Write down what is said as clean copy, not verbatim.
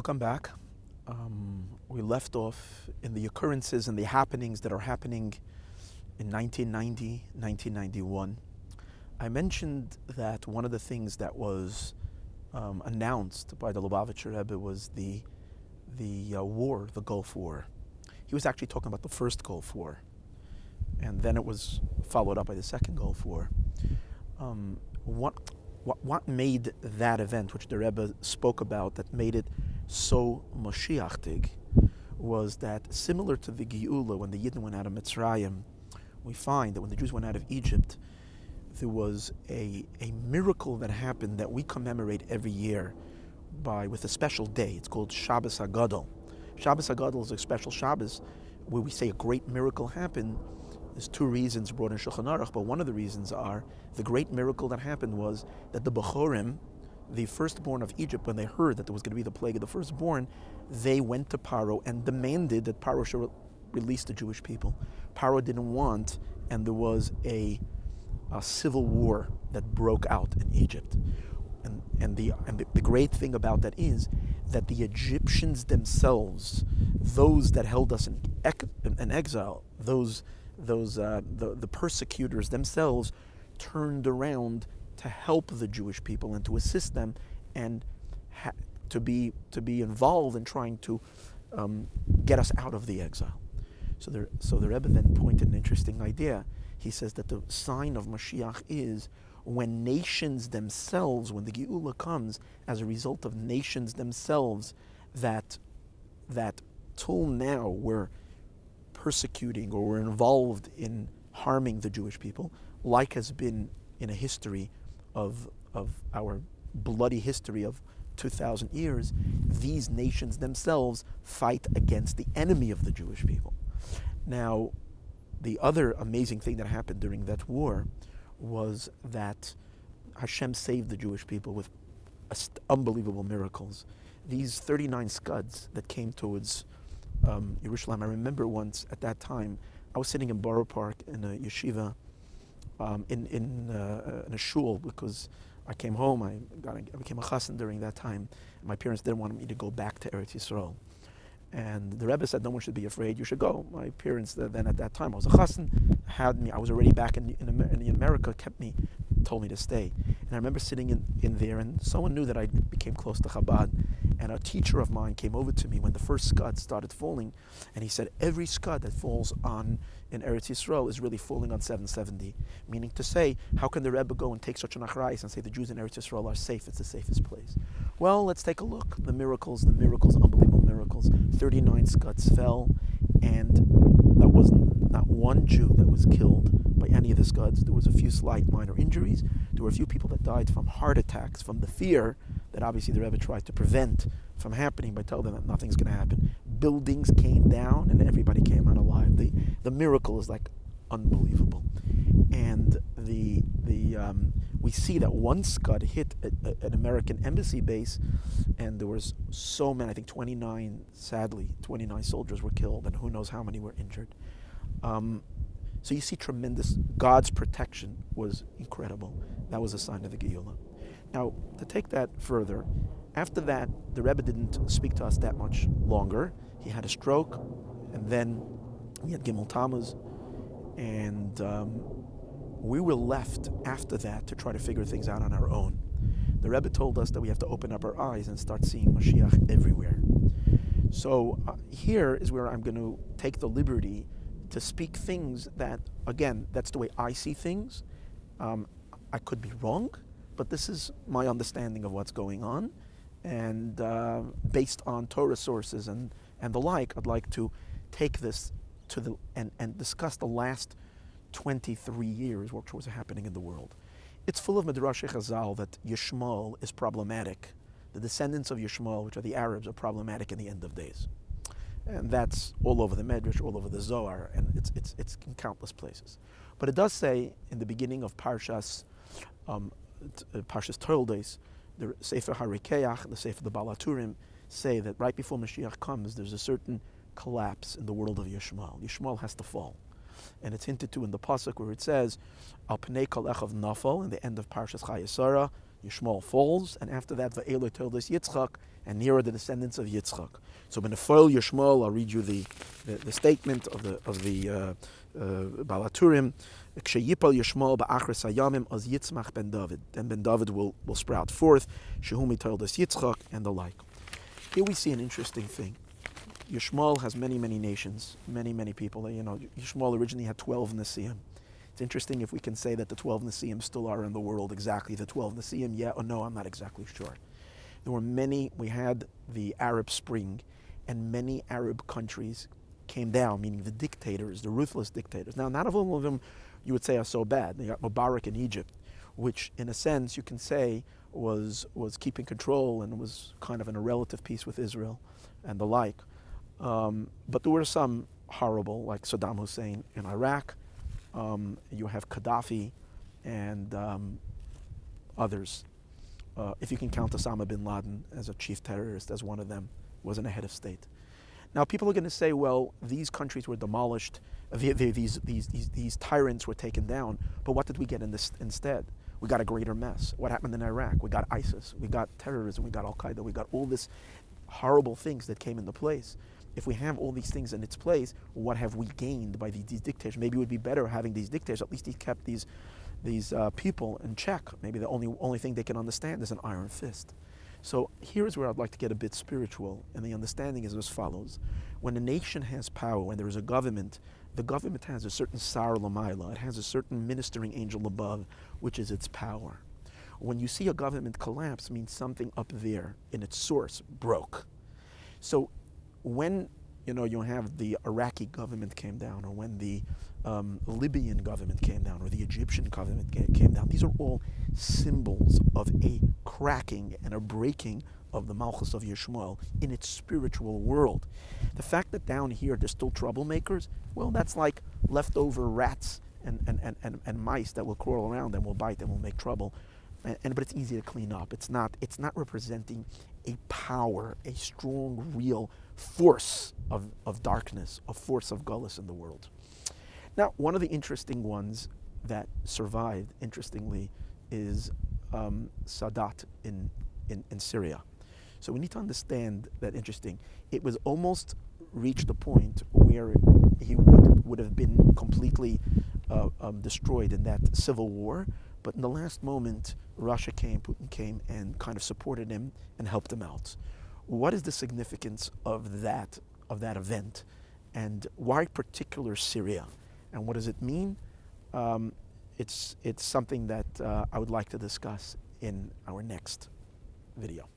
Welcome back. We left off in the occurrences and the happenings that are happening in 1990, 1991. I mentioned that one of the things that was announced by the Lubavitcher Rebbe was the war, the Gulf War. He was actually talking about the first Gulf War, and then it was followed up by the second Gulf War. What made that event, which the Rebbe spoke about, that made it so Moshiachtig, was that similar to the Geula, when the Yidden went out of Mitzrayim, we find that when the Jews went out of Egypt, there was a miracle that happened that we commemorate every year with a special day. It's called Shabbos HaGadol. Shabbos HaGadol is a special Shabbos where we say a great miracle happened. There's two reasons brought in Shulchan Aruch, but one of the reasons are the great miracle that happened was that the Bechorim, the firstborn of Egypt, when they heard that there was going to be the plague of the firstborn, they went to Paro and demanded that Paro should release the Jewish people. Paro didn't want, and there was a civil war that broke out in Egypt. And the great thing about that is that the Egyptians themselves, those that held us in exile, the persecutors themselves, turned around to help the Jewish people and to assist them and to be involved in trying to get us out of the exile. So the Rebbe then pointed an interesting idea. He says that the sign of Moshiach is when nations themselves, when the Geula comes as a result of nations themselves that till now were persecuting or were involved in harming the Jewish people, like has been in a history of our bloody history of 2,000 years, these nations themselves fight against the enemy of the Jewish people. Now, the other amazing thing that happened during that war was that Hashem saved the Jewish people with unbelievable miracles. These 39 scuds that came towards Yerushalayim. I remember once at that time, I was sitting in Borough Park in a yeshiva, in a shul, because I came home, I became a chassan during that time. My parents didn't want me to go back to Eretz Yisrael. And the Rebbe said, no one should be afraid, you should go. My parents then at that time, I was a chassan, I was already back in America, told me to stay. And I remember sitting in there, and someone knew that I became close to Chabad, and a teacher of mine came over to me when the first scud started falling, and he said, every scud that falls in Eretz Yisrael is really falling on 770. Meaning to say, how can the Rebbe go and take such an achrayus and say the Jews in Eretz Yisrael are safe, it's the safest place? Well, let's take a look. The miracles, unbelievable miracles. 39 scuds fell, and there was not one Jew that was killed by any of the scuds. There was a few slight minor injuries. There were a few people that died from heart attacks, from the fear that obviously the Rebbe tried to prevent from happening by telling them that nothing's going to happen. Buildings came down and everybody came out alive. The miracle is like unbelievable. And we see that one scud hit an American embassy base, and there was so many, I think 29 soldiers were killed, and who knows how many were injured. So you see tremendous, God's protection was incredible. That was a sign of the Geula. Now, to take that further, after that, the Rebbe didn't speak to us that much longer. He had a stroke, and then we had Gimel Tammuz, and we were left after that to try to figure things out on our own. The Rebbe told us that we have to open up our eyes and start seeing Moshiach everywhere. So here is where I'm going to take the liberty to speak things that, again, that's the way I see things. I could be wrong, but this is my understanding of what's going on. And based on Torah sources and the like, I'd like to take this to and discuss the last 23 years, which was happening in the world. It's full of Midrash Chazal that Yishmael is problematic. The descendants of Yishmael, which are the Arabs, are problematic in the end of days. And that's all over the Medrash, all over the Zohar, and it's in countless places. But it does say in the beginning of Parshas Toldos, the Sefer HaRikeach, the Sefer the Balaturim, say that right before Mashiach comes, there's a certain collapse in the world of Yishmael. Yishmael has to fall. And it's hinted to in the Pasuk where it says, Al Pnei Kol Echav Nafal, in the end of Parshas Chayesara, Yishmael falls, and after that, Ve'elo Toldos Yitzchak, and here are the descendants of Yitzchak. So B'nefel Yishmael, I'll read you the statement of the Balaturim. Ksheyipal Yishmael ba'achris hayamim az Yitzmach ben David. Then ben David will sprout forth. Shehumi Toldos Yitzchak, and the like. Here we see an interesting thing. Yishmael has many, many nations, many, many people. You know, Yishmael originally had 12 Nesiim. It's interesting if we can say that the 12 Nesiim still are in the world exactly the 12 Nesiim, yeah or no, I'm not exactly sure. There were many, we had the Arab Spring, and many Arab countries came down, meaning the dictators, the ruthless dictators. Now, not all of them you would say are so bad. You got Mubarak in Egypt, which in a sense you can say was keeping control and was kind of in a relative peace with Israel and the like. But there were some horrible, like Saddam Hussein in Iraq. You have Gaddafi and others. If you can count Osama bin Laden as a chief terrorist, as one of them, wasn't a head of state. Now people are going to say, well, these countries were demolished, these tyrants were taken down, but what did we get instead? We got a greater mess. What happened in Iraq? We got ISIS, we got terrorism, we got Al-Qaeda, we got all this horrible things that came into place. If we have all these things in its place, what have we gained by these dictators? Maybe it would be better having these dictators. At least he kept these people in check. Maybe the only thing they can understand is an iron fist. So here's where I'd like to get a bit spiritual, and the understanding is as follows. When a nation has power, when there is a government, the government has a certain Sar Lamaila, it has a certain ministering angel above, which is its power. When you see a government collapse, it means something up there in its source broke. So when you have the Iraqi government came down, or when the Libyan government came down, or the Egyptian government came down, these are all symbols of a cracking and a breaking of the Malchus of Yishmael in its spiritual world. The fact that down here there's still troublemakers, well, that's like leftover rats and mice that will crawl around and will bite and will make trouble. But it's easy to clean up. It's not representing a power, a strong, real force of darkness, a force of gullus in the world. Now, one of the interesting ones that survived, interestingly, is Sadat in Syria. So we need to understand that it was almost reached a point where he would have been completely destroyed in that civil war. But in the last moment, Russia came, Putin came, and kind of supported him and helped him out. What is the significance of that event, and why particular Syria, and what does it mean? It's something that I would like to discuss in our next video.